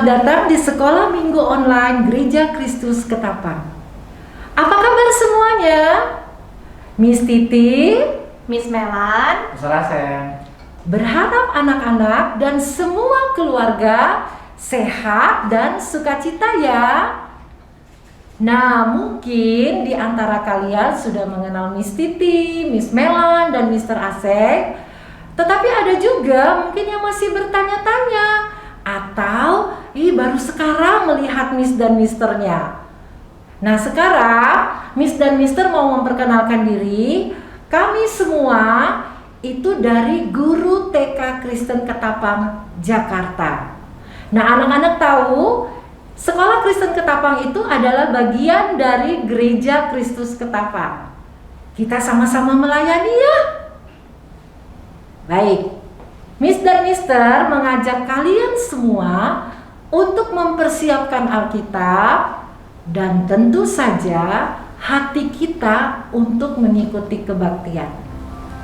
datang di Sekolah Minggu Online Gereja Kristus Ketapang. Apa kabar semuanya? Miss Titi, Miss Melan, berharap anak-anak dan semua keluarga sehat dan sukacita ya. Nah, mungkin di antara kalian sudah mengenal Miss Titi, Miss Melan, dan Mr. Asek. Tetapi ada juga mungkin yang masih bertanya-tanya atau baru sekarang melihat Miss dan Misternya. Nah, sekarang Miss dan Mister mau memperkenalkan diri. Kami semua itu dari Guru TK Kristen Ketapang, Jakarta. Nah, anak-anak tahu Sekolah Kristen Ketapang itu adalah bagian dari Gereja Kristus Ketapang. Kita sama-sama melayani ya. Baik, Miss dan Mister mengajak kalian semua untuk mempersiapkan Alkitab dan tentu saja hati kita untuk mengikuti kebaktian.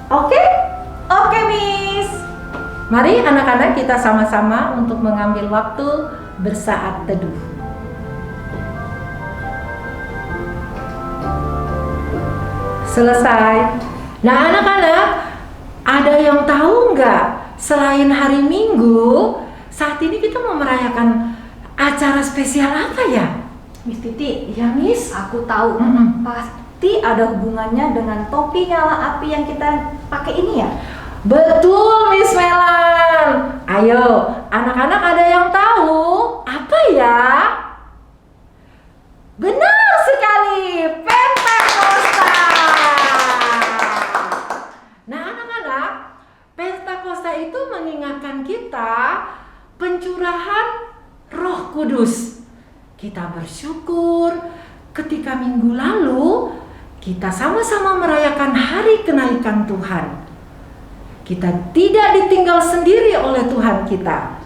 Oke? Oke, Miss. Mari anak-anak kita sama-sama untuk mengambil waktu bersaat teduh. Selesai. Nah, anak-anak, ada yang tahu nggak? Selain hari Minggu, saat ini kita mau merayakan acara spesial apa ya? Miss Titi, Ya, Miss. aku tahu. Pasti ada hubungannya dengan topi nyala api yang kita pakai ini ya? Betul, Miss Melan. Ayo, anak-anak ada yang tahu apa ya? Benar sekali, Pentakosta. Nah, anak-anak, Pentakosta itu mengingatkan kita pencurahan Roh Kudus. Kita bersyukur ketika minggu lalu kita sama-sama merayakan hari kenaikan Tuhan. Kita tidak ditinggal sendiri oleh Tuhan kita.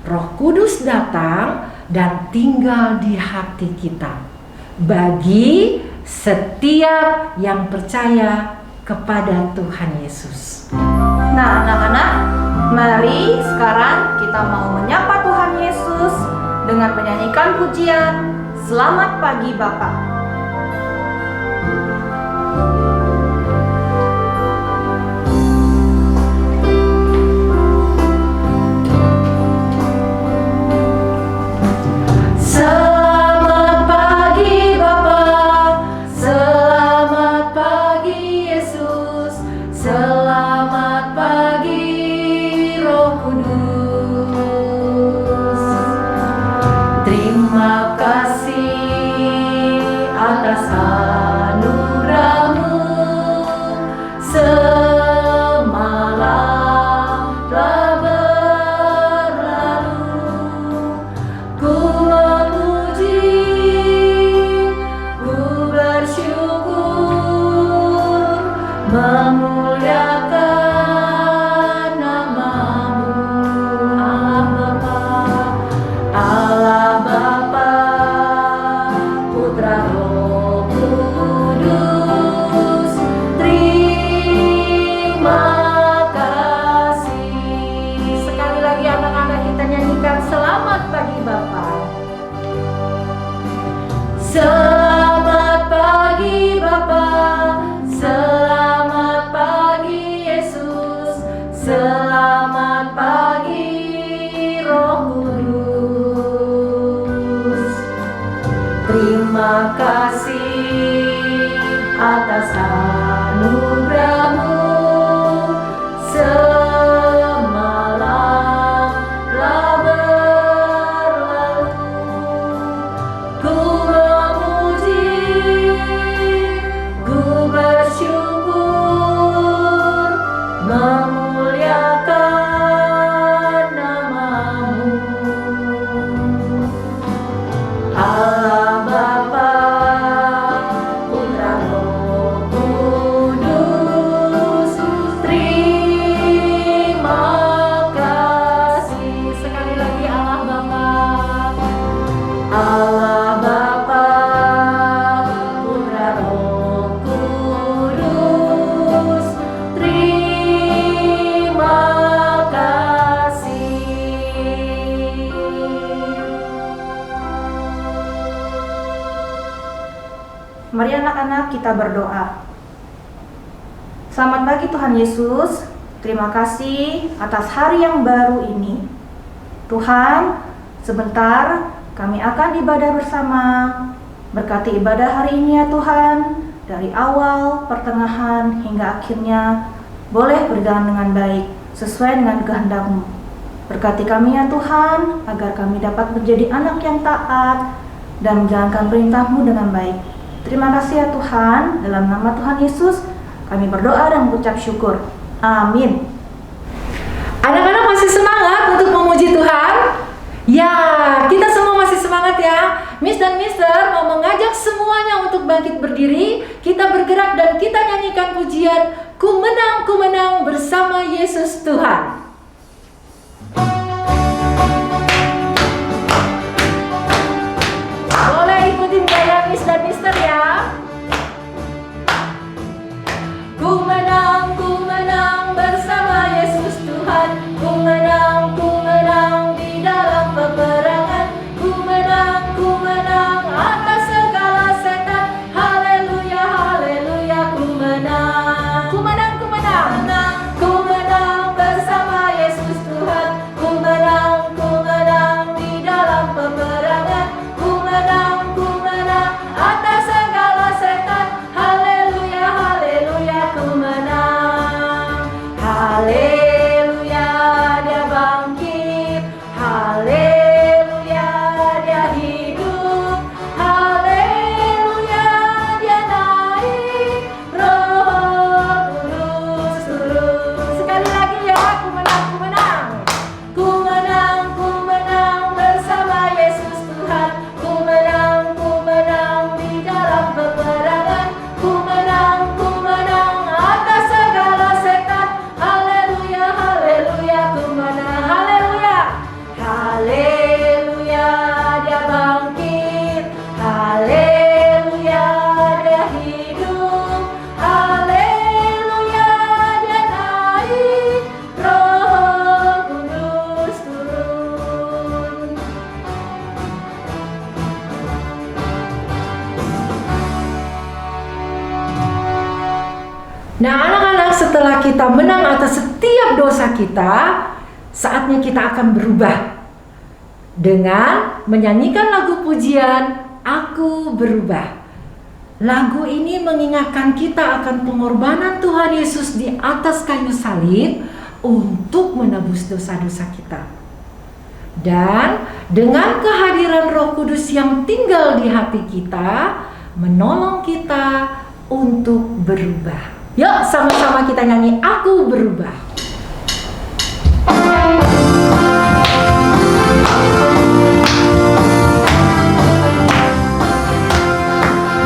Roh Kudus datang dan tinggal di hati kita bagi setiap yang percaya kepada Tuhan Yesus. Nah, anak-anak, mari sekarang kita mau menyapa Tuhan Yesus dengan menyanyikan pujian Selamat Pagi Bapa. Selamat pagi Bapa, selamat pagi Yesus, selamat pagi Roh Kudus. Terima kasih atas anugerah-Mu. Semalam telah berlalu, ku memuji, ku bersyukur, memuliakan nama-Mu, Allah Bapa, Putra Roh Kudus. Terima kasih. Sekali lagi anak-anak kita nyanyikan Selamat Pagi Bapa. Selamat pagi Bapa, selamat pagi Yesus, selamat pagi Roh Kudus. Terima kasih atas anugerah-Mu. Semalam telah berlalu, ku memuji, ku bersyukur, memuliakan nama-Mu, Allah Bapa, Putra Roh Kudus. Terima kasih. Sekali lagi Allah Bapa, Allah Bapa, Putra Roh Kudus. Terima kita berdoa. Selamat pagi Tuhan Yesus, terima kasih atas hari yang baru ini. Tuhan, sebentar kami akan ibadah bersama. Berkati ibadah hari ini ya Tuhan, dari awal, pertengahan, hingga akhirnya boleh berjalan dengan baik, sesuai dengan kehendak-Mu. Berkati kami ya Tuhan, agar kami dapat menjadi anak yang taat dan menjalankan perintah-Mu dengan baik. Terima kasih ya Tuhan, dalam nama Tuhan Yesus, kami berdoa dan mengucap syukur. Amin. Anak-anak masih semangat untuk memuji Tuhan? Ya, kita semua masih semangat ya. Miss dan Mister mau mengajak semuanya untuk bangkit berdiri. Kita bergerak dan kita nyanyikan pujian Ku menang bersama Yesus Tuhan. Boleh ikutin gaya Miss dan Mister ya. Ku menang bersama Yesus Tuhan. Ku menang di dalam peperangan. Ku menang atas segala setan. Haleluya, haleluya, ku menang. Ku menang bersama Yesus Tuhan. Ku menang di dalam peperangan. Ku menang atas segala setan. Haleluya, haleluya, ku menang. Haleluya, dia bangkit. Haleluya, dia hidup. Haleluya, dia naik. Roh Kudus turun. Sekali lagi ya, ku menang. Ku menang bersama Yesus Tuhan. Ku menang di dalam peperangan. Ku menang atas segala setan. Haleluya, haleluya, ku menang. Haleluya, haleluya, dia bangkit. Haleluya, dia hidup. Haleluya, dia naik. Roh Kudus turun. Nah, anak-anak, setelah kita menang atas setiap dosa kita, saatnya kita akan berubah dengan menyanyikan lagu pujian Aku Berubah. Lagu ini mengingatkan kita akan pengorbanan Tuhan Yesus di atas kayu salib untuk menebus dosa-dosa kita. Dan dengan kehadiran Roh Kudus yang tinggal di hati kita, menolong kita untuk berubah. Yuk sama-sama kita nyanyi Aku Berubah.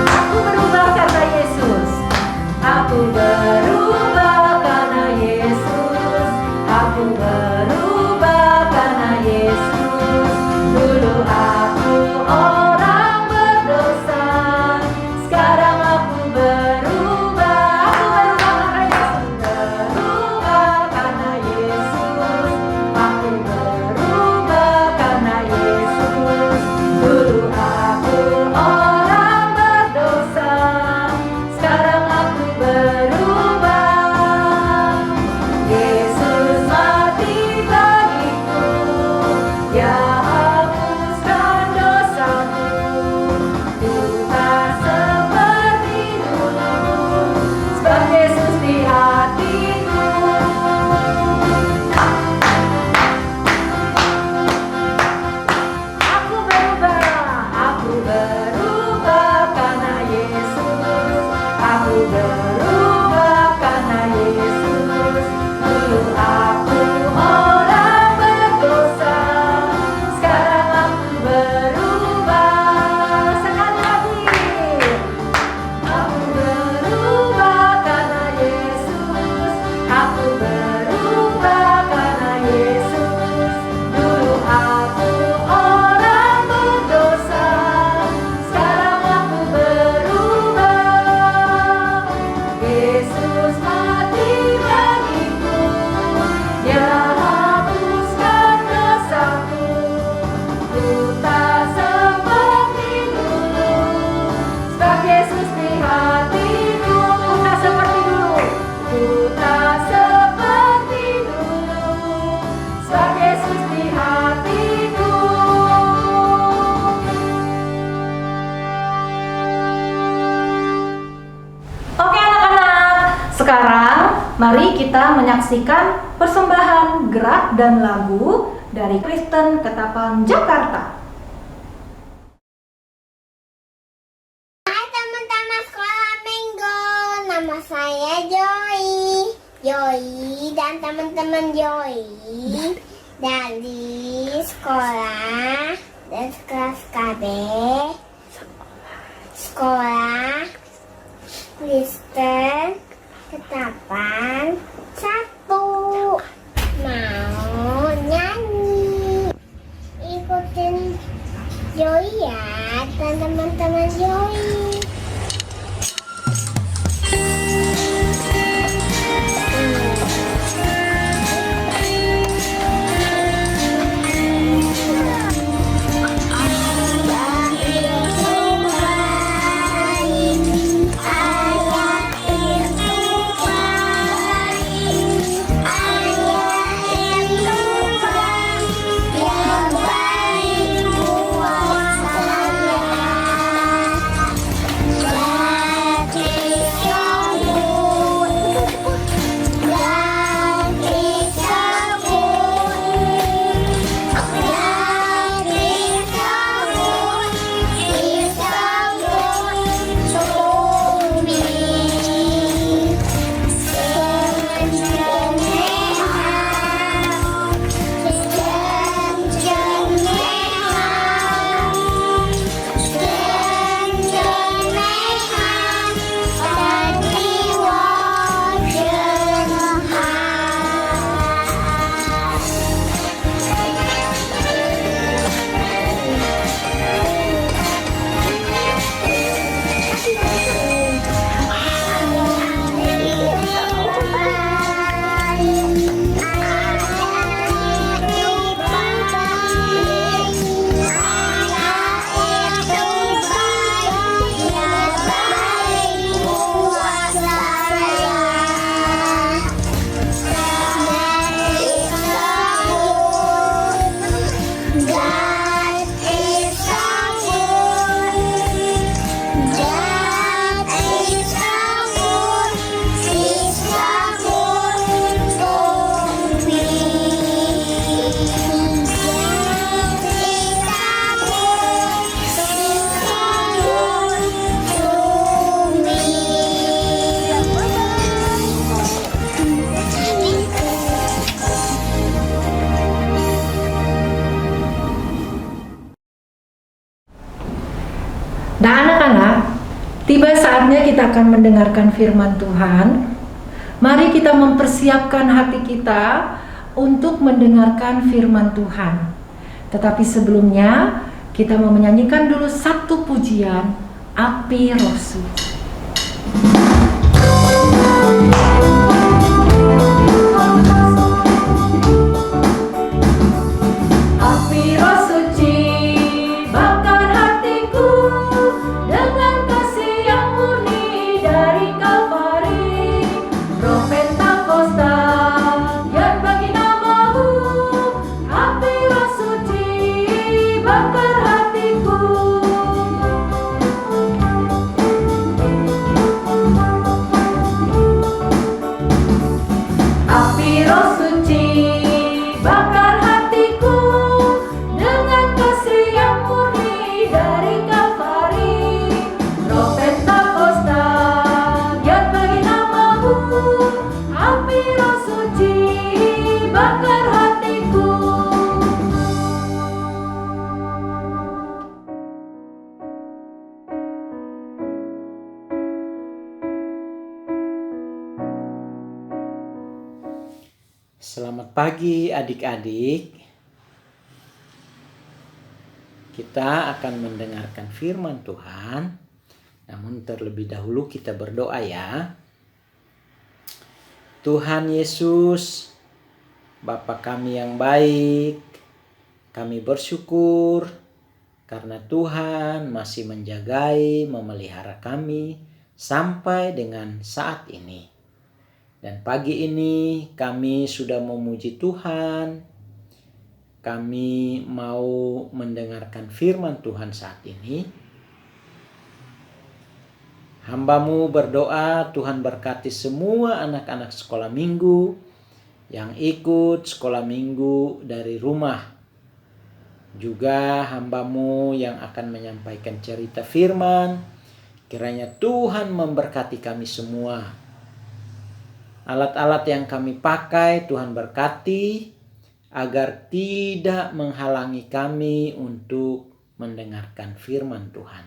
Aku berubah karena Yesus. Aku berubah karena Yesus. Aku berubah karena Yesus. Dulu aku orang berdosa, sekarang aku berubah. Aku berubah karena Yesus. Berubah kita menyaksikan persembahan gerak dan lagu dari Kristen Ketapang Jakarta. Hai teman-teman sekolah Minggu, nama saya Joy dan teman-teman Joy dari sekolah dan kelas KB sekolah Kristen Ketapang 1. Mau nyanyi, ikutin Joy ya dan teman-teman Joy. Nah anak-anak, tiba saatnya kita akan mendengarkan firman Tuhan. Mari kita mempersiapkan hati kita untuk mendengarkan firman Tuhan. Tetapi sebelumnya, kita mau menyanyikan dulu satu pujian, Api Roh Suci. Api Roh Suci bakar hatiku dengan kasih yang murni dari Kalvari. Roh Pentakosta yang bagi namamu. Api Roh Suci bakar hatiku. Api Roh Suci bakar hatiku dengan kasih yang murni dari Kalvari. Roh Pentakosta yang bagi namamu. Api Roh Suci bakar hatiku. Selamat pagi adik-adik. Kita akan mendengarkan firman Tuhan. Namun terlebih dahulu kita berdoa ya. Tuhan Yesus, Bapa kami yang baik, kami bersyukur karena Tuhan masih menjagai, memelihara kami sampai dengan saat ini. Dan pagi ini kami sudah memuji Tuhan. Kami mau mendengarkan firman Tuhan saat ini. Hamba-Mu berdoa Tuhan berkati semua anak-anak sekolah minggu yang ikut sekolah minggu dari rumah. Juga hamba-Mu yang akan menyampaikan cerita firman. Kiranya Tuhan memberkati kami semua. Alat-alat yang kami pakai Tuhan berkati agar tidak menghalangi kami untuk mendengarkan firman Tuhan.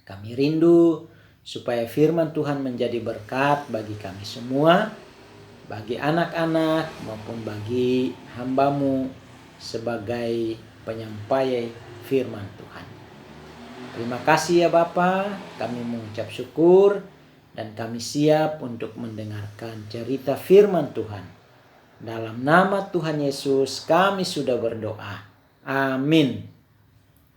Kami rindu supaya firman Tuhan menjadi berkat bagi kami semua, bagi anak-anak maupun bagi hamba-Mu sebagai penyampai firman Tuhan. Terima kasih ya Bapa, kami mengucap syukur dan kami siap untuk mendengarkan cerita firman Tuhan. Dalam nama Tuhan Yesus kami sudah berdoa. Amin.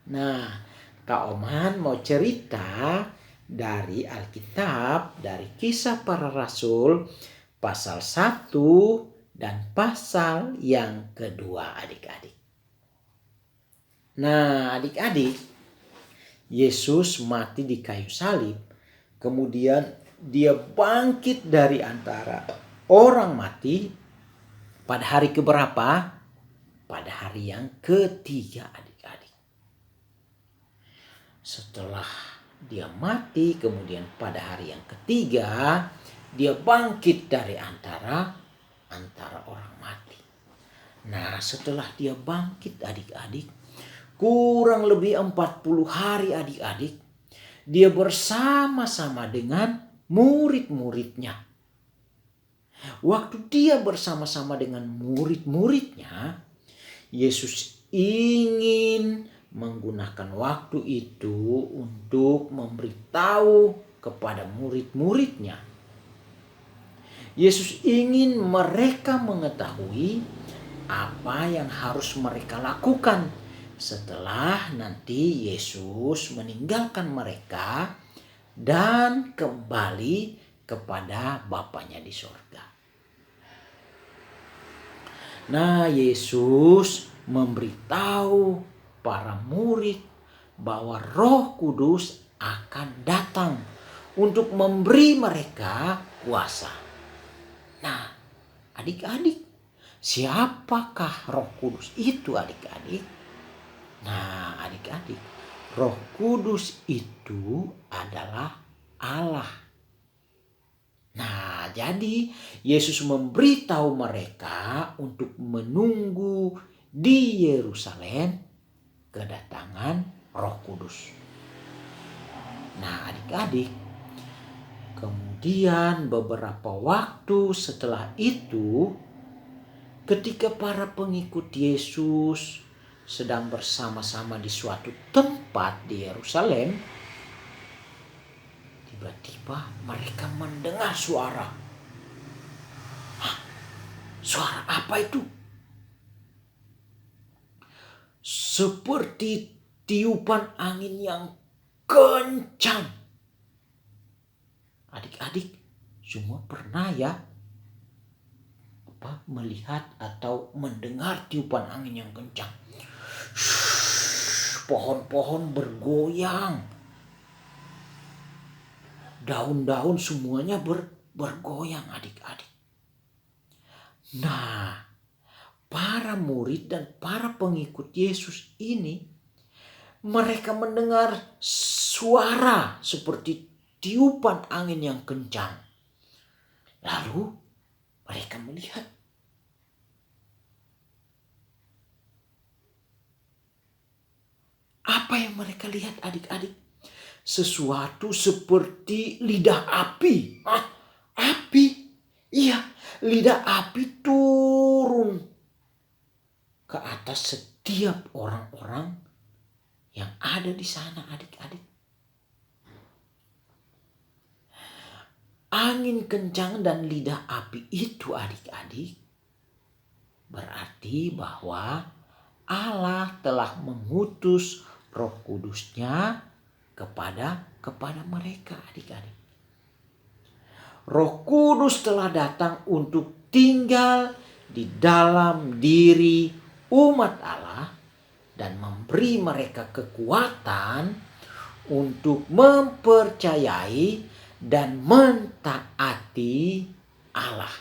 Nah, Kak Oman mau cerita dari Alkitab, dari Kisah Para Rasul pasal 1 dan pasal yang kedua adik-adik. Nah adik-adik, Yesus mati di kayu salib, kemudian dia bangkit dari antara orang mati pada hari keberapa? Pada hari yang ketiga adik-adik. Setelah dia mati, kemudian pada hari yang ketiga dia bangkit dari antara orang mati. Nah, setelah dia bangkit adik-adik, kurang lebih 40 hari adik-adik, dia bersama-sama dengan murid-muridnya. Waktu dia bersama-sama dengan murid-muridnya, Yesus ingin menggunakan waktu itu untuk memberitahu kepada murid-muridnya. Yesus ingin mereka mengetahui apa yang harus mereka lakukan setelah nanti Yesus meninggalkan mereka dan kembali kepada Bapanya di sorga. Nah, Yesus memberitahu para murid bahwa Roh Kudus akan datang untuk memberi mereka kuasa. Nah, adik-adik, siapakah Roh Kudus itu adik-adik? Nah, adik-adik, Roh Kudus itu adalah Allah. Nah, jadi Yesus memberitahu mereka untuk menunggu di Yerusalem kedatangan Roh Kudus. Nah, adik-adik, kemudian beberapa waktu setelah itu, ketika para pengikut Yesus sedang bersama-sama di suatu tempat di Yerusalem, tiba-tiba mereka mendengar suara. Hah? Suara apa itu? Seperti tiupan angin yang kencang. Adik-adik semua pernah ya melihat atau mendengar tiupan angin yang kencang. Pohon-pohon bergoyang. Daun-daun semuanya bergoyang adik-adik. Nah, para murid dan para pengikut Yesus ini, mereka mendengar suara seperti tiupan angin yang kencang. Lalu mereka melihat. Apa yang mereka lihat adik-adik? Sesuatu seperti lidah api. Api? Iya, lidah api turun ke atas setiap orang-orang yang ada di sana adik-adik. Angin kencang dan lidah api itu adik-adik berarti bahwa Allah telah mengutus Roh Kudusnya kepada mereka adik-adik. Roh Kudus telah datang untuk tinggal di dalam diri umat Allah dan memberi mereka kekuatan untuk mempercayai dan mentaati Allah.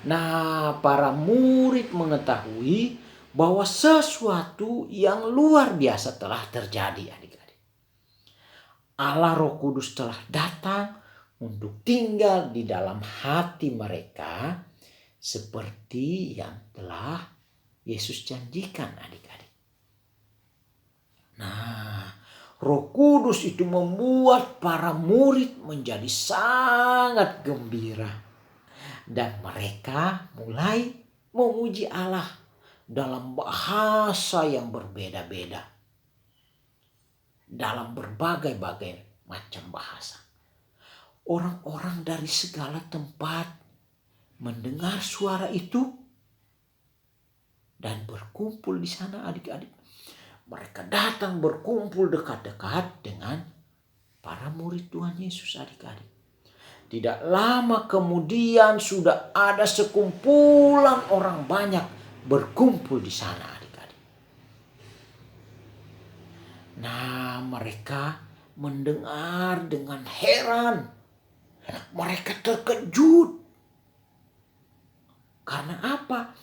Nah, para murid mengetahui bahwa sesuatu yang luar biasa telah terjadi, adik-adik. Allah Roh Kudus telah datang untuk tinggal di dalam hati mereka seperti yang telah Yesus janjikan, adik-adik. Nah, Roh Kudus itu membuat para murid menjadi sangat gembira. Dan mereka mulai memuji Allah dalam bahasa yang berbeda-beda. Dalam berbagai-bagai macam bahasa. Orang-orang dari segala tempat mendengar suara itu dan berkumpul di sana, adik-adik. Mereka datang berkumpul dekat-dekat dengan para murid Tuhan Yesus, adik-adik. Tidak lama kemudian sudah ada sekumpulan orang banyak berkumpul di sana, adik-adik. Nah, mereka mendengar dengan heran. Mereka terkejut. Karena apa?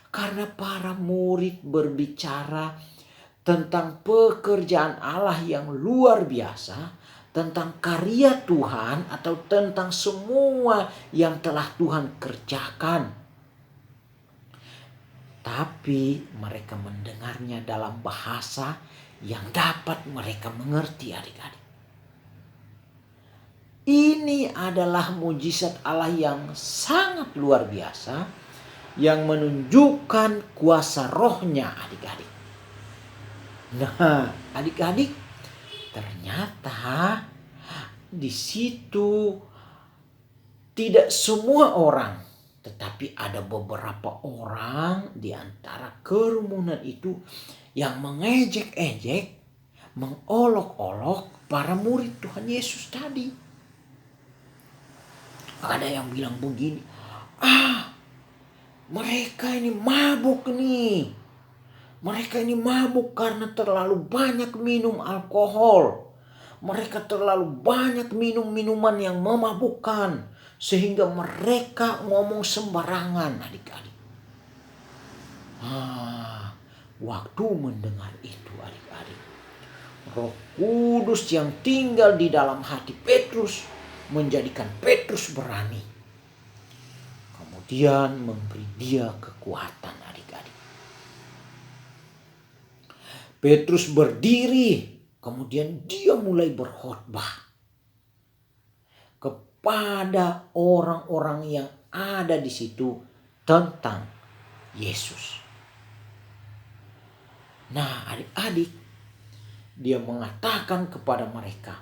Karena para murid berbicara tentang pekerjaan Allah yang luar biasa, tentang karya Tuhan atau tentang semua yang telah Tuhan kerjakan. Tapi mereka mendengarnya dalam bahasa yang dapat mereka mengerti, adik-adik. Ini adalah mujizat Allah yang sangat luar biasa yang menunjukkan kuasa rohnya, adik-adik. Nah, adik-adik, ternyata di situ tidak semua orang, tetapi ada beberapa orang di antara kerumunan itu yang mengejek-ejek, mengolok-olok para murid Tuhan Yesus tadi. Ada yang bilang begini, mereka ini mabuk nih. Mereka ini mabuk karena terlalu banyak minum alkohol. Mereka terlalu banyak minum minuman yang memabukkan. Sehingga mereka ngomong sembarangan, adik-adik. Waktu mendengar itu, adik-adik, Roh Kudus yang tinggal di dalam hati Petrus menjadikan Petrus berani. Kemudian memberi dia kekuatan, adik-adik. Petrus berdiri, kemudian dia mulai berkhotbah kepada orang-orang yang ada di situ tentang Yesus. Nah, adik-adik, dia mengatakan kepada mereka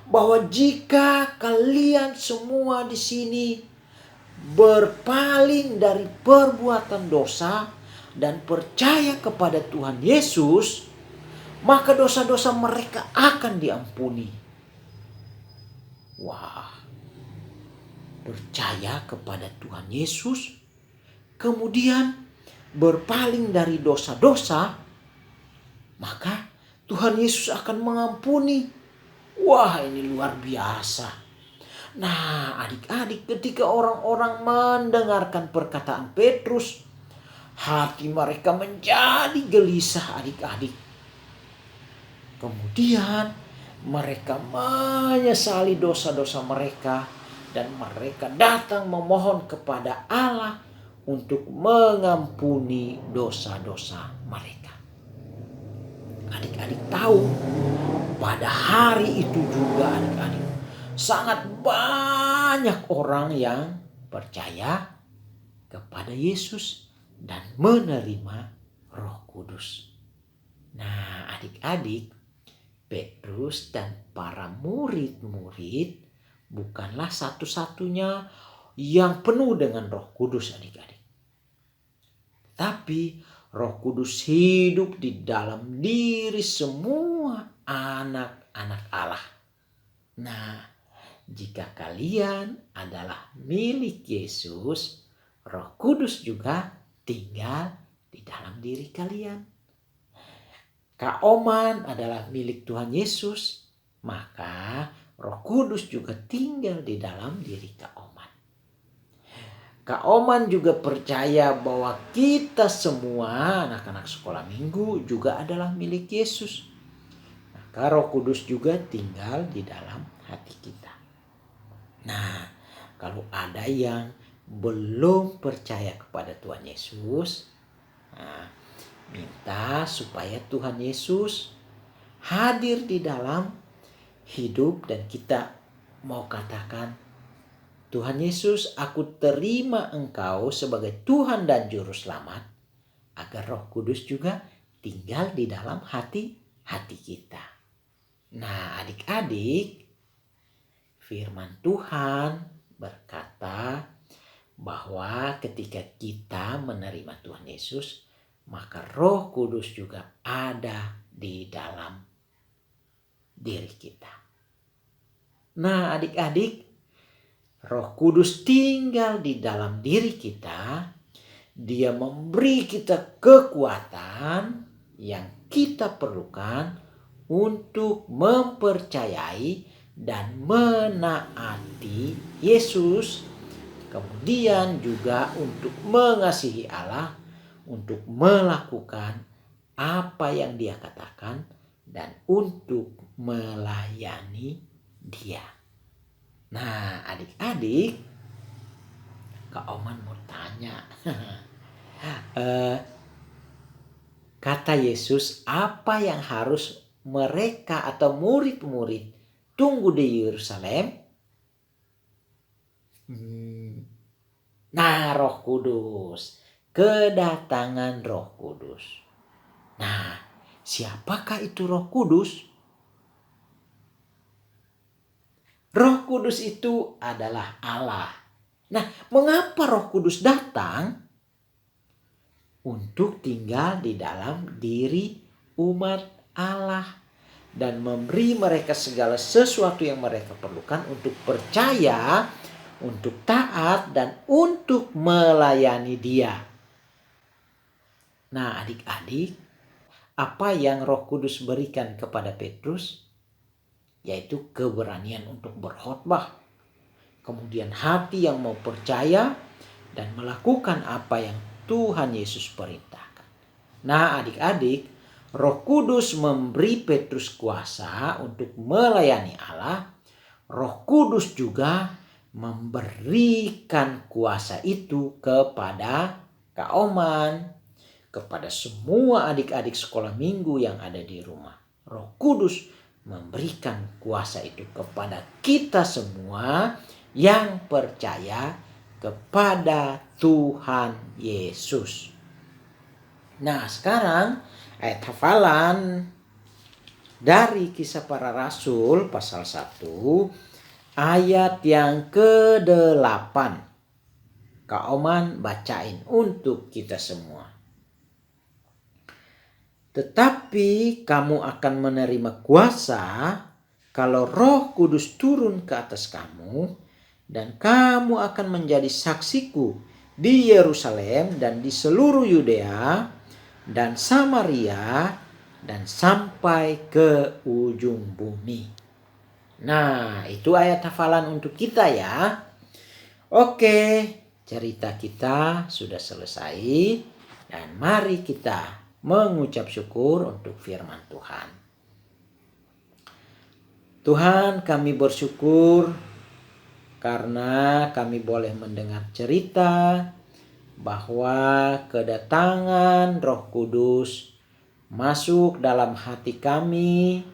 bahwa jika kalian semua di sini berpaling dari perbuatan dosa dan percaya kepada Tuhan Yesus, maka dosa-dosa mereka akan diampuni. Wah, percaya kepada Tuhan Yesus, kemudian berpaling dari dosa-dosa, maka Tuhan Yesus akan mengampuni. Wah, ini luar biasa. Nah, adik-adik, ketika orang-orang mendengarkan perkataan Petrus, hati mereka menjadi gelisah, adik-adik. Kemudian mereka menyesali dosa-dosa mereka dan mereka datang memohon kepada Allah untuk mengampuni dosa-dosa mereka. Adik-adik tahu, pada hari itu juga, adik-adik, sangat banyak orang yang percaya kepada Yesus dan menerima Roh Kudus. Nah, adik-adik, Petrus dan para murid-murid bukanlah satu-satunya yang penuh dengan Roh Kudus, adik-adik. Tapi Roh Kudus hidup di dalam diri semua anak-anak Allah. Nah, jika kalian adalah milik Yesus, Roh Kudus juga tinggal di dalam diri kalian. Kak Oman adalah milik Tuhan Yesus, maka Roh Kudus juga tinggal di dalam diri Kak Oman. Kak Oman juga percaya bahwa kita semua anak-anak sekolah minggu juga adalah milik Yesus. Maka Roh Kudus juga tinggal di dalam hati kita. Nah, kalau ada yang belum percaya kepada Tuhan Yesus, minta supaya Tuhan Yesus hadir di dalam hidup dan kita mau katakan, Tuhan Yesus, aku terima Engkau sebagai Tuhan dan Juru Selamat, agar Roh Kudus juga tinggal di dalam hati kita. Nah, adik-adik, firman Tuhan berkata bahwa ketika kita menerima Tuhan Yesus, maka Roh Kudus juga ada di dalam diri kita. Nah, adik-adik, Roh Kudus tinggal di dalam diri kita. Dia memberi kita kekuatan yang kita perlukan untuk mempercayai dan menaati Yesus. Kemudian juga untuk mengasihi Allah, untuk melakukan apa yang Dia katakan dan untuk melayani Dia. Nah, adik-adik, Kak Oman mau tanya. Kata Yesus, apa yang harus mereka atau murid-murid tunggu di Yerusalem? Nah, Roh Kudus. Kedatangan Roh Kudus. Nah, siapakah itu Roh Kudus? Roh Kudus itu adalah Allah. Nah, mengapa Roh Kudus datang? Untuk tinggal di dalam diri umat Allah dan memberi mereka segala sesuatu yang mereka perlukan untuk percaya, untuk taat, dan untuk melayani Dia. Nah, adik-adik, apa yang Roh Kudus berikan kepada Petrus? Yaitu keberanian untuk berkhotbah. Kemudian hati yang mau percaya dan melakukan apa yang Tuhan Yesus perintahkan. Nah, adik-adik, Roh Kudus memberi Petrus kuasa untuk melayani Allah. Roh Kudus juga memberikan kuasa itu kepada Kak Oman, kepada semua adik-adik sekolah minggu yang ada di rumah. Roh Kudus memberikan kuasa itu kepada kita semua yang percaya kepada Tuhan Yesus. Nah, sekarang ayat hafalan dari Kisah Para Rasul pasal 1 ayat yang ke-8. Kak Oman bacain untuk kita semua. Tetapi kamu akan menerima kuasa kalau Roh Kudus turun ke atas kamu, dan kamu akan menjadi saksiku di Yerusalem dan di seluruh Yudea dan Samaria dan sampai ke ujung bumi. Nah, itu ayat hafalan untuk kita ya. Oke, cerita kita sudah selesai dan mari kita mengucap syukur untuk firman Tuhan. Tuhan, kami bersyukur karena kami boleh mendengar cerita bahwa kedatangan Roh Kudus masuk dalam hati kami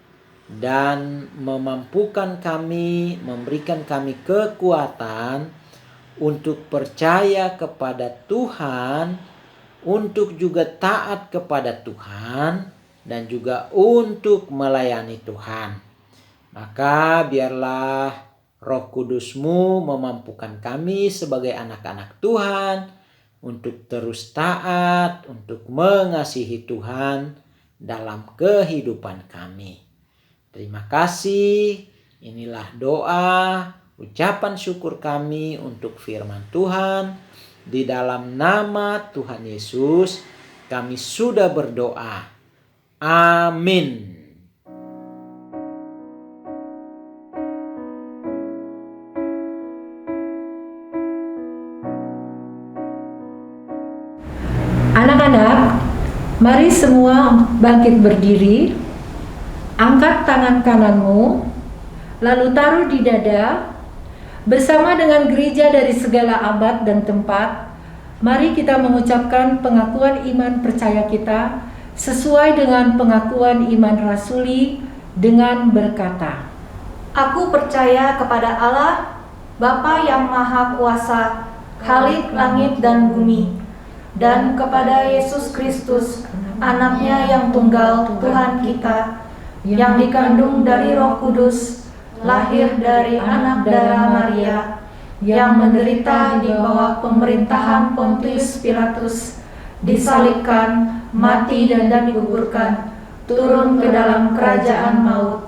dan memampukan kami, memberikan kami kekuatan untuk percaya kepada Tuhan, untuk juga taat kepada Tuhan, dan juga untuk melayani Tuhan. Maka biarlah Roh Kudus-Mu memampukan kami sebagai anak-anak Tuhan untuk terus taat, untuk mengasihi Tuhan dalam kehidupan kami. Terima kasih. Inilah doa, ucapan syukur kami untuk firman Tuhan. Di dalam nama Tuhan Yesus kami sudah berdoa. Amin. Anak-anak, mari semua bangkit berdiri, angkat tangan kananmu, lalu taruh di dada. Bersama dengan gereja dari segala abad dan tempat, mari kita mengucapkan pengakuan iman percaya kita sesuai dengan pengakuan iman rasuli dengan berkata, Aku percaya kepada Allah, Bapa yang Maha Kuasa, Khalik langit dan bumi, dan kepada Yesus Kristus, Anaknya yang tunggal Tuhan kita, yang dikandung dari Roh Kudus, lahir dari anak darah Maria, yang menderita di bawah pemerintahan Pontius Pilatus, disalibkan, mati dan dikuburkan, turun ke dalam kerajaan maut.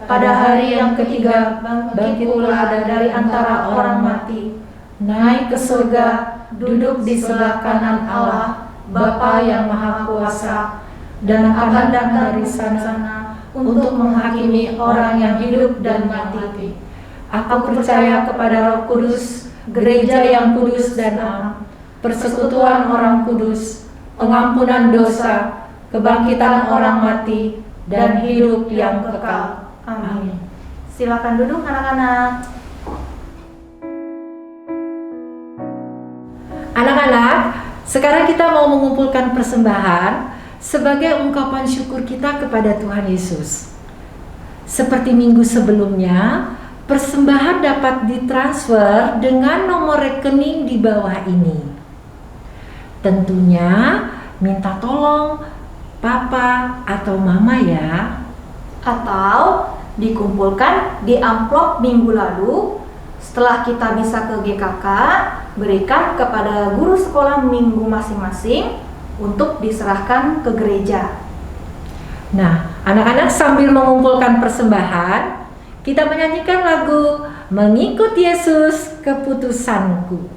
Pada hari yang ketiga, bangkit pula dari antara orang mati, naik ke surga, duduk di sebelah kanan Allah, Bapa yang Maha Kuasa, dan akan datang dari sana untuk menghakimi orang yang hidup dan mati. Aku percaya kepada Roh Kudus, gereja yang kudus dan am, persekutuan orang kudus, pengampunan dosa, kebangkitan orang mati, dan hidup yang kekal. Amin. Silakan duduk anak-anak. Anak-anak, sekarang kita mau mengumpulkan persembahan sebagai ungkapan syukur kita kepada Tuhan Yesus. Seperti minggu sebelumnya, persembahan dapat ditransfer dengan nomor rekening di bawah ini. Tentunya minta tolong papa atau mama ya. Atau dikumpulkan di amplop minggu lalu. Setelah kita bisa ke GKK, berikan kepada guru sekolah minggu masing-masing untuk diserahkan ke gereja. Nah, anak-anak sambil mengumpulkan persembahan, kita menyanyikan lagu Mengikut Yesus Keputusanku.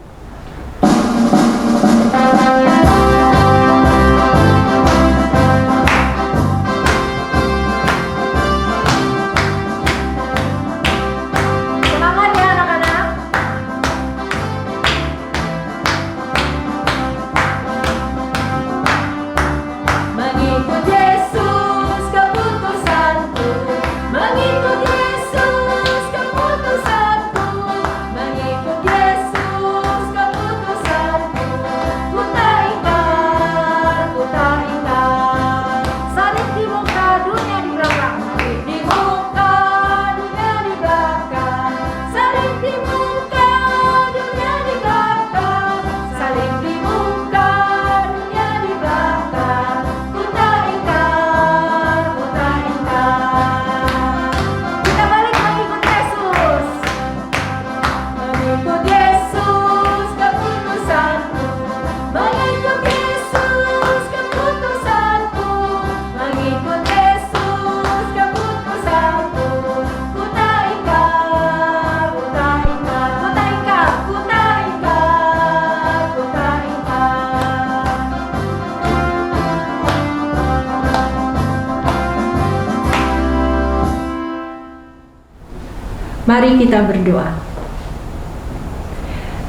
Mari kita berdoa.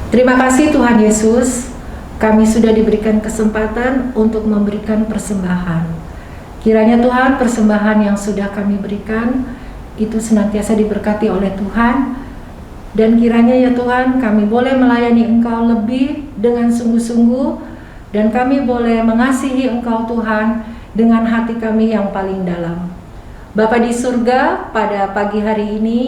Terima kasih Tuhan Yesus, kami sudah diberikan kesempatan untuk memberikan persembahan. Kiranya Tuhan, persembahan yang sudah kami berikan itu senantiasa diberkati oleh Tuhan. Dan kiranya ya Tuhan, kami boleh melayani Engkau lebih dengan sungguh-sungguh, dan kami boleh mengasihi Engkau Tuhan dengan hati kami yang paling dalam. Bapa di surga, pada pagi hari ini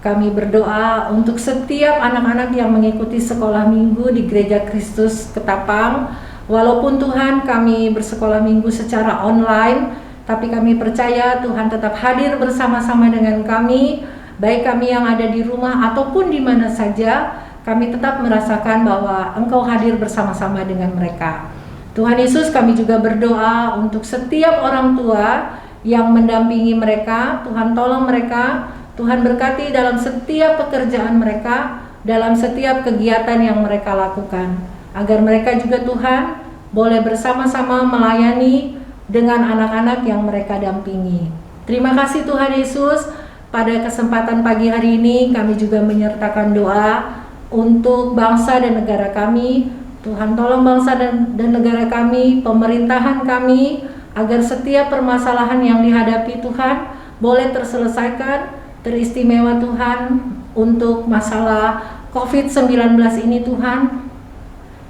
kami berdoa untuk setiap anak-anak yang mengikuti sekolah minggu di Gereja Kristus Ketapang. Walaupun Tuhan kami bersekolah minggu secara online, tapi kami percaya Tuhan tetap hadir bersama-sama dengan kami, baik kami yang ada di rumah ataupun di mana saja. Kami tetap merasakan bahwa Engkau hadir bersama-sama dengan mereka. Tuhan Yesus, kami juga berdoa untuk setiap orang tua yang mendampingi mereka. Tuhan tolong mereka, Tuhan berkati dalam setiap pekerjaan mereka, dalam setiap kegiatan yang mereka lakukan, agar mereka juga Tuhan boleh bersama-sama melayani, dengan anak-anak yang mereka dampingi. Terima kasih Tuhan Yesus, pada kesempatan pagi hari ini kami juga menyertakan doa untuk bangsa dan negara kami. Tuhan tolong bangsa dan negara kami, pemerintahan kami, agar setiap permasalahan yang dihadapi Tuhan boleh terselesaikan. Teristimewa Tuhan untuk masalah COVID-19 ini Tuhan,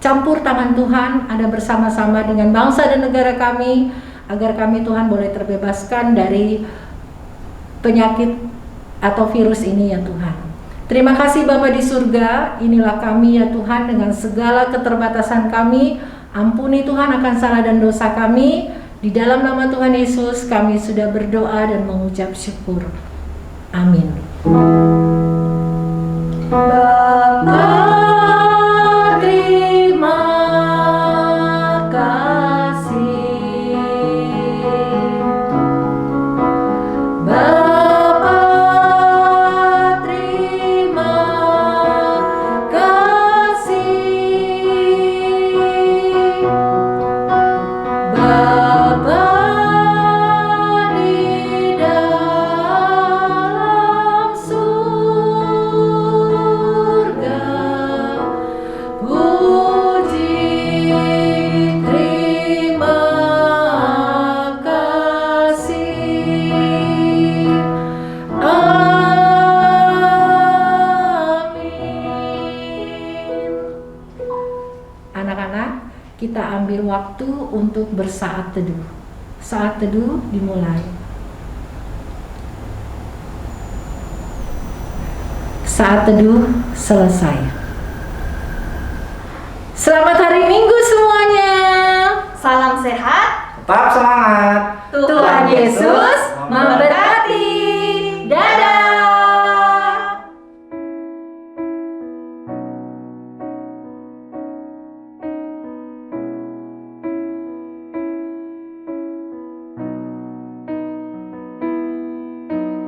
campur tangan Tuhan ada bersama-sama dengan bangsa dan negara kami, agar kami Tuhan boleh terbebaskan dari penyakit atau virus ini ya Tuhan. Terima kasih Bapa di surga, inilah kami ya Tuhan dengan segala keterbatasan kami. Ampuni Tuhan akan salah dan dosa kami. Di dalam nama Tuhan Yesus kami sudah berdoa dan mengucap syukur. Amin. Bapa, terima kasih. Bapa, terima kasih. Bapa di dalam surga, puji terima kasih. Amin. Anak-anak, kita ambil waktu untuk bersaat teduh. Saat teduh dimulai. Saat teduh selesai. Selamat hari Minggu.